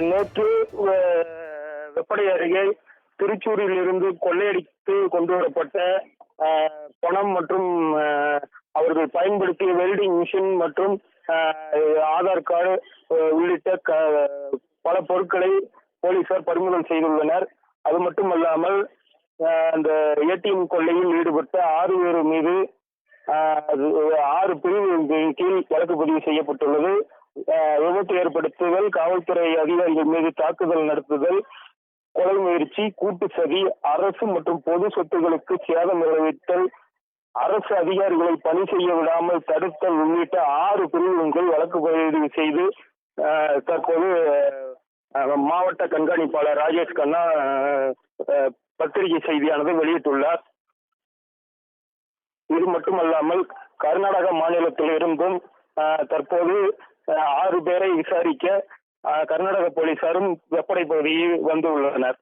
நேற்று வெப்படை அருகே திருச்சூரில் இருந்து கொள்ளையடித்து கொண்டு வரப்பட்ட பணம் மற்றும் அவர்கள் பயன்படுத்திய வெல்டிங் மிஷின் மற்றும் ஆதார் கார்டு உள்ளிட்ட பல பொருட்களை போலீசார் பறிமுதல் செய்துள்ளனர். அது மட்டுமல்லாமல் அந்த ஏடிஎம் கொள்ளையில் ஈடுபட்ட 6 பேர் மீது 6 பிரிவுகளின் கீழ் வழக்கு பதிவு செய்யப்பட்டுள்ளது. விபத்து ஏற்படுத்துதல், காவல்துறை அதிகாரிகள் மீது தாக்குதல் நடத்துதல், கொலை முயற்சி, கூட்டு சதி, அரசு மற்றும் பொது சொத்துக்களுக்கு சேதம் விளைவித்தல், அரசு அதிகாரிகளை பணி செய்ய விடாமல் தடுத்தல் உள்ளிட்ட 6 பிரிவுகள் வழக்கு பதிவு செய்து தற்போது மாவட்ட கண்காணிப்பாளர் ராஜேஷ் கண்ணா பத்திரிகை செய்தியானது வெளியிட்டுள்ளார். இது மட்டுமல்லாமல் கர்நாடக மாநிலத்தில் இருந்தும் தற்போது 6 பேரை விசாரிக்க கர்நாடக போலீசாரும் வெப்படை பகுதியில் வந்துள்ளனர்.